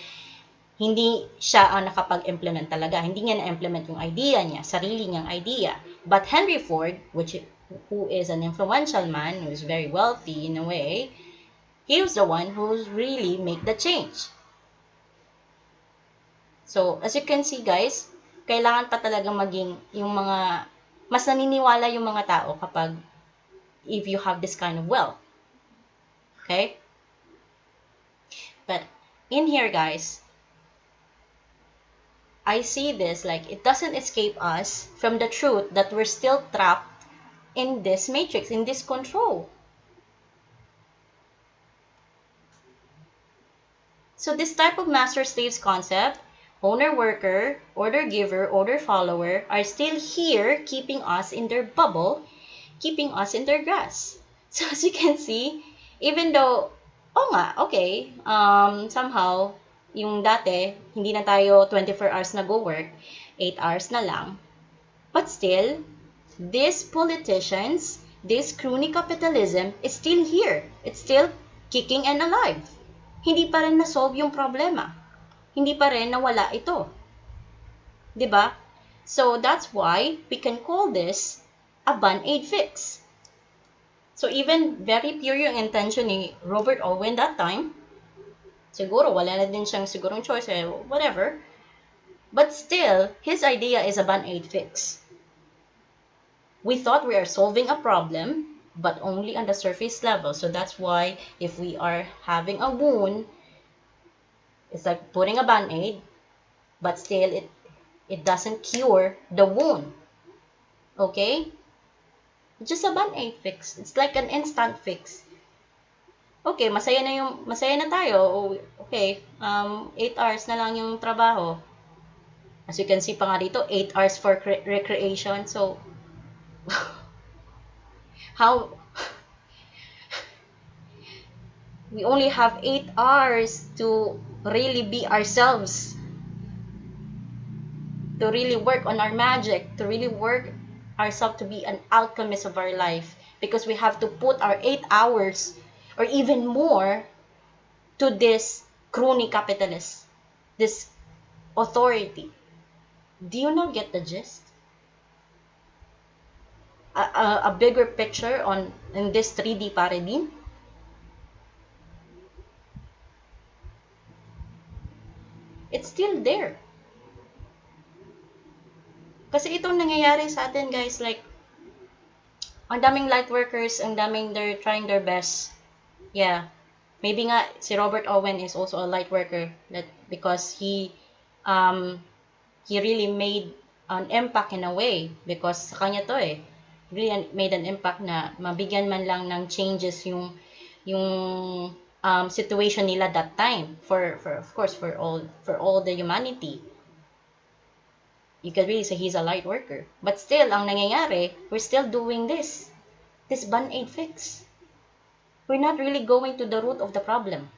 hindi siya ang nakapag-implement talaga. Hindi niya na-implement yung idea niya, sarili niyang idea. But Henry Ford, who is an influential man, who is very wealthy in a way, he was the one who's really make the change. So, as you can see guys, kailangan pa talaga maging yung mga, mas naniniwala yung mga tao kapag if you have this kind of wealth. Okay? But in here guys, I see this like it doesn't escape us from the truth that we're still trapped in this matrix, in this control. So this type of master-slaves concept, owner-worker, order-giver, order-follower, are still here keeping us in their bubble, keeping us in their grasp. So as you can see, even though, oh nga, okay, somehow, yung dati, hindi na tayo 24 hours na go work, 8 hours na lang. But still, these politicians, this crony capitalism is still here. It's still kicking and alive. Hindi pa rin na-solve yung problema. Hindi pa rin nawala ito. 'Di ba? So that's why we can call this a band-aid fix. So even very pure yung intention ni Robert Owen that time, siguro wala na din siyang sigurong choice, whatever. But still, his idea is a band-aid fix. We thought we are solving a problem, but only on the surface level. So that's why if we are having a wound, it's like putting a band-aid, but still it doesn't cure the wound. Okay? It's just a band-aid fix. It's like an instant fix. Okay, masaya na tayo. Okay, 8 hours na lang yung trabaho. As you can see pa nga dito, 8 hours for recreation. So, how we only have 8 hours to really be ourselves, to really work on our magic, to really work ourselves to be an alchemist of our life, because we have to put our 8 hours or even more to this crony capitalist, this authority. Do you not get the gist? A bigger picture on in this 3D paradigm? It's still there. Kasi itong nangyayari sa atin, guys, like, ang daming light workers, ang daming they're trying their best. Yeah. Maybe nga, si Robert Owen is also a light worker that because he really made an impact in a way because sa kanya to really made an impact na mabigyan man lang ng changes yung situation nila that time for of course for all the humanity. You could really say he's a light worker. But still, ang nangyayari, we're still doing this band-aid fix. We're not really going to the root of the problem.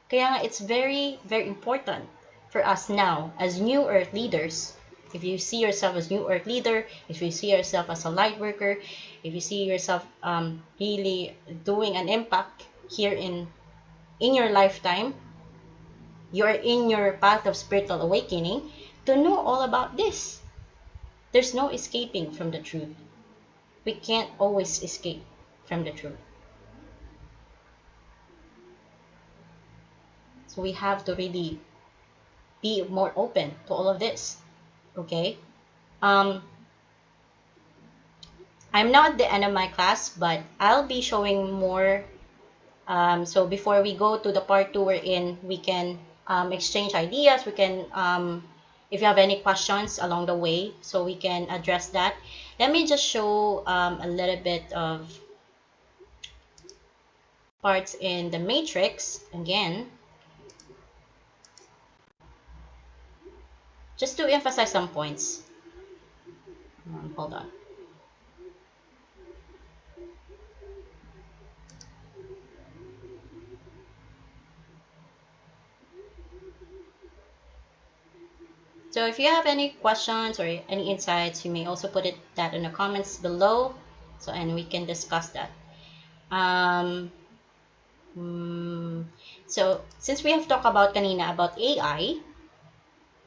Kaya nga, it's very, very important for us now as New Earth leaders. If you see yourself as New Earth leader, if you see yourself as a light worker, if you see yourself really doing an impact here in your lifetime, you're in your path of spiritual awakening, to know all about this. There's no escaping from the truth. We can't always escape from the truth. So we have to really be more open to all of this. Okay? I'm now at the end of my class, but I'll be showing more. So before we go to the part 2 wherein we can exchange ideas, we can, if you have any questions along the way, so we can address that. Let me just show a little bit of parts in the matrix again, just to emphasize some points. Hold on. So if you have any questions or any insights, you may also put that in the comments below, so and we can discuss that. So since we have talked about kanina about AI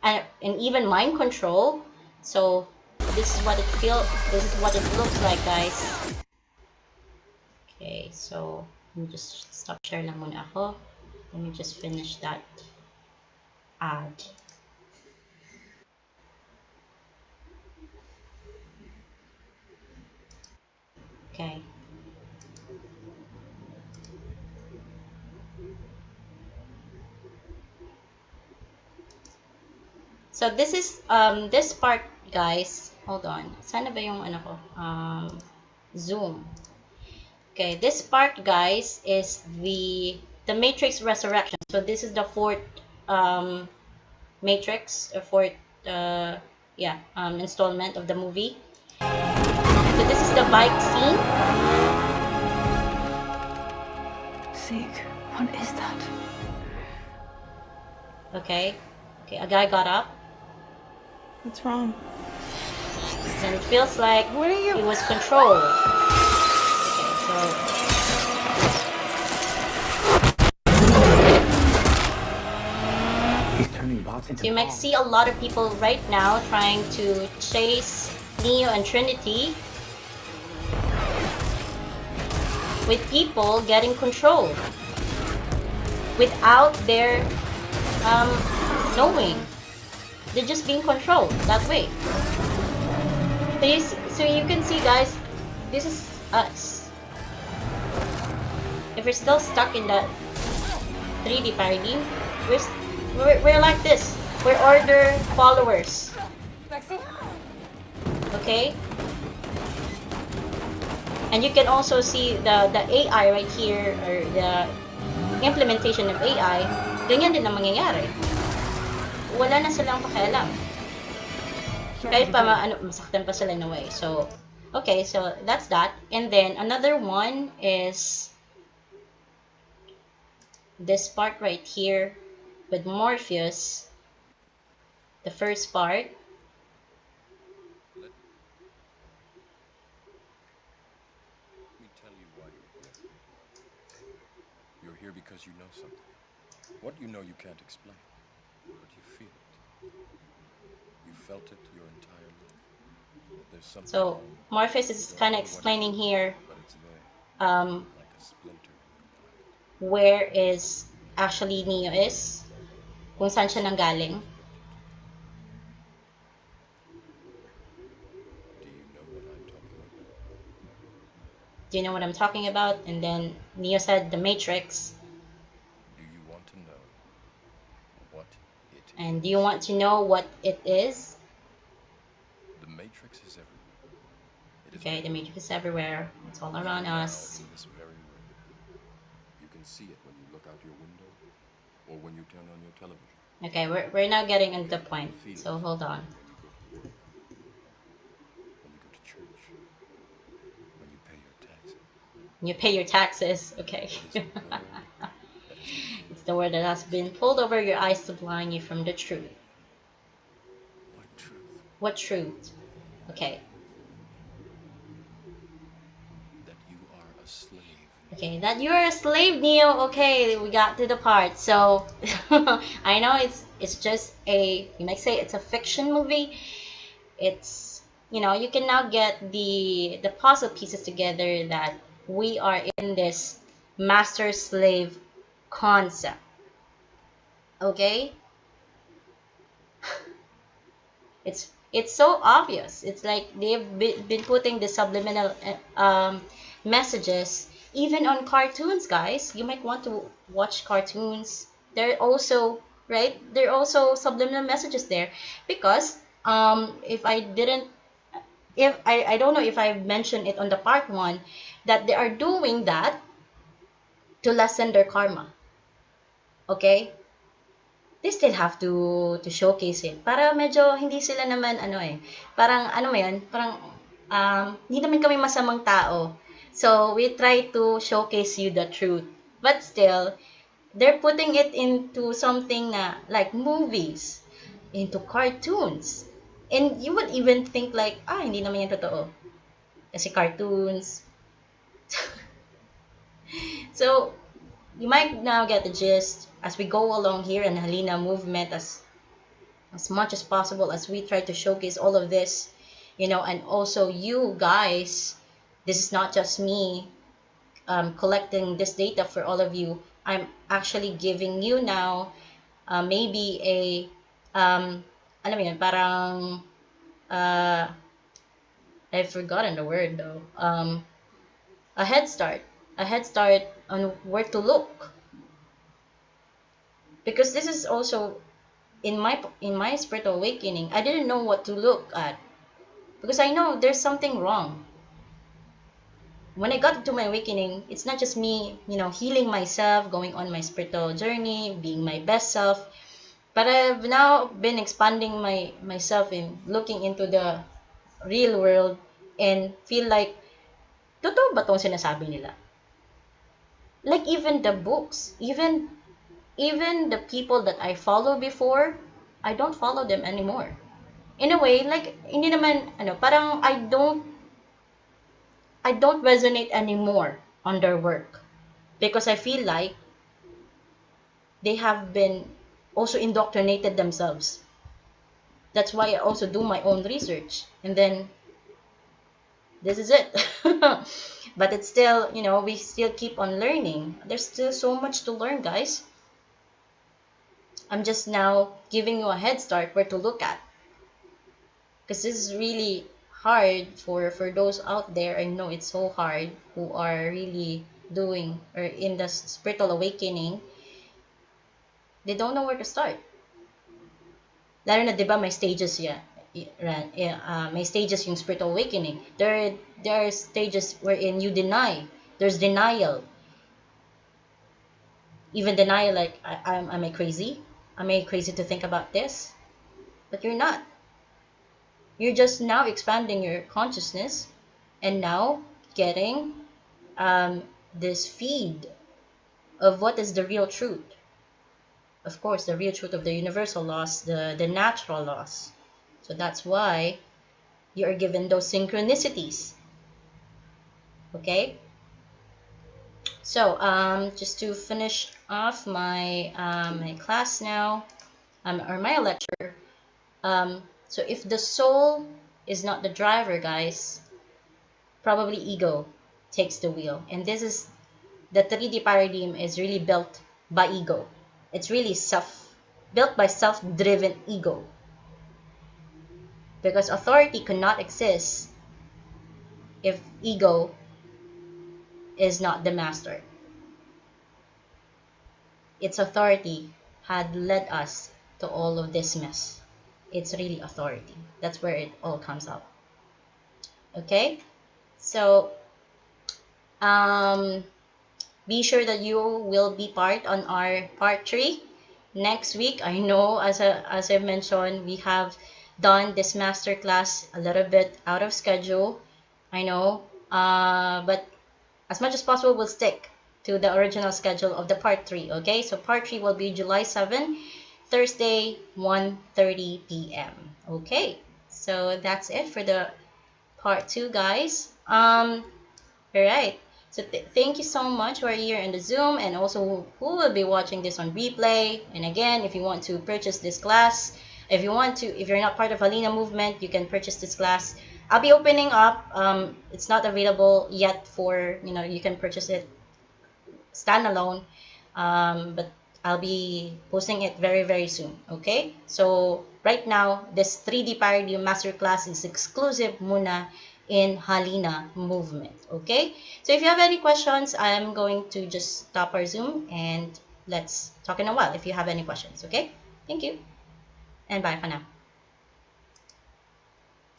and even mind control, so this is what it looks like, guys. Okay, so let me just stop share lang muna ako. Let me just finish that ad. Okay. So this is this part, guys. Hold on. Sana ba yung ano ko? Zoom. Okay, this part, guys, is the Matrix Resurrection. So this is the fourth um, Matrix, or fourth installment of the movie. So this is the bike scene. Zeke, what is that? Okay, okay, a guy got up, What's wrong? and it feels like What are you? it was controlled. Okay, so He's turning bots into you might bombs. see a lot of people right now trying to chase Neo and Trinity, with people getting controlled without their knowing. They're just being controlled that way. So you can see, guys, this is us. If we're still stuck in that 3D paradigm, we're like this. We're order followers. Okay? And you can also see the AI right here, or the implementation of AI. Ganyan din ang mangyayari. Wala na silang pakialam. Kahit pa masaktan pa sila in a way. So, okay, so that's that. And then another one is this part right here with Morpheus. The first part. Let me tell you why you're here. You're here because you know something. What you know you can't explain, but you feel it. You felt it your entire life. That there's something So wrong with you. Morpheus You is don't kind of know what it explaining is, here but it's there, um, like a splinter in your mind. where is actually Neo is, kung All saan this siya nanggaling. is built into you. Do you know what I'm talking about? Do you know what I'm talking about? And then Neo said the Matrix. Do you want to know what it And do you is? want to know what it is? The Matrix is everywhere. It is Okay, all the around Matrix is us. everywhere. It's all around Even now, us. in this very room. You can see it when you look out your window or when you turn on your television. Okay, we're now getting You into the can point. feel So it hold on. when you go to work, when you go to church, when you pay your taxes. You pay your taxes. Okay. It is the word that has been pulled It's over the word your that has eyes been to pulled over blind your you. eyes to blind you from the truth. What truth? What truth? Okay. That you are a slave, Okay, Neo. that you're a slave, Neo. Okay, we got to the part. So I know it's just a, you might say it's a fiction movie. It's, you can now get the puzzle pieces together that we are in this master slave concept. Okay? It's so obvious. It's like they've been putting the subliminal messages even on cartoons, guys. You might want to watch cartoons. They're also, right. There are also subliminal messages there, because if I don't know if I mentioned it on the part one, that they are doing that to lessen their karma. Okay, they still have to showcase it. Para medyo hindi sila naman ano parang ano mo yun, parang hindi naman kami masamang tao. So we try to showcase you the truth. But still, they're putting it into something na like movies, into cartoons. And you would even think like, hindi naman yan totoo. Kasi cartoons. So, you might now get the gist as we go along here in Halina movement, as much as possible, as we try to showcase all of this, and also you guys. This is not just me collecting this data for all of you. I'm actually giving you now maybe a alam mo yun, parang uh, I've forgotten the word though. A head start, on where to look, because this is also in my spiritual awakening. I didn't know what to look at, because I know there's something wrong. when I got to my awakening, it's not just me, healing myself, going on my spiritual journey, being my best self, but I've now been expanding myself in looking into the real world and feel like, totoo ba tong sinasabi nila? Like even the books, even the people that I follow before, I don't follow them anymore. In a way, like, hindi naman, parang I don't resonate anymore on their work because I feel like they have been also indoctrinated themselves. That's why I also do my own research. And then this is it. But it's still, we still keep on learning. There's still so much to learn, guys. I'm just now giving you a head start where to look at. Because this is really hard for those out there. I know it's so hard who are really doing or in the spiritual awakening. They don't know where to start. Lalo na, di ba, may stages yan. May stages yung spiritual awakening. There are stages wherein you deny. There's denial. Even denial, like, am I crazy? Am I crazy to think about this? But you're not. You're just now expanding your consciousness and now getting this feed of what is the real truth. Of course, the real truth of the universal laws, the natural laws. So that's why you are given those synchronicities. Okay? So, just to finish off my class now, or my lecture. So if the soul is not the driver, guys, probably ego takes the wheel. And this is the 3D paradigm is really built by ego. It's really built by self-driven ego. Because authority cannot exist if ego is not the master. Its authority had led us to all of this mess. It's really authority. That's where it all comes out. Okay? So, be sure that you will be part on our part 3 next week. I know, as I mentioned, we have done this masterclass a little bit out of schedule. I know, but as much as possible, we'll stick to the original schedule of the part 3. Okay, so part 3 will be July 7, Thursday, 1:30 p.m. Okay, so that's it for the part 2, guys. All right. So thank you so much who are here in the Zoom and also who will be watching this on replay. And again, if you want to purchase this class, if you're not part of Alina movement, you can purchase this class. I'll be opening up. It's not available yet for, you can purchase it standalone. But I'll be posting it very, very soon. Okay? So right now, this 3D Paradigm Masterclass is exclusive muna in Halina movement. Okay? So if you have any questions, I'm going to just stop our Zoom and let's talk in a while if you have any questions. Okay? Thank you. And bye for now.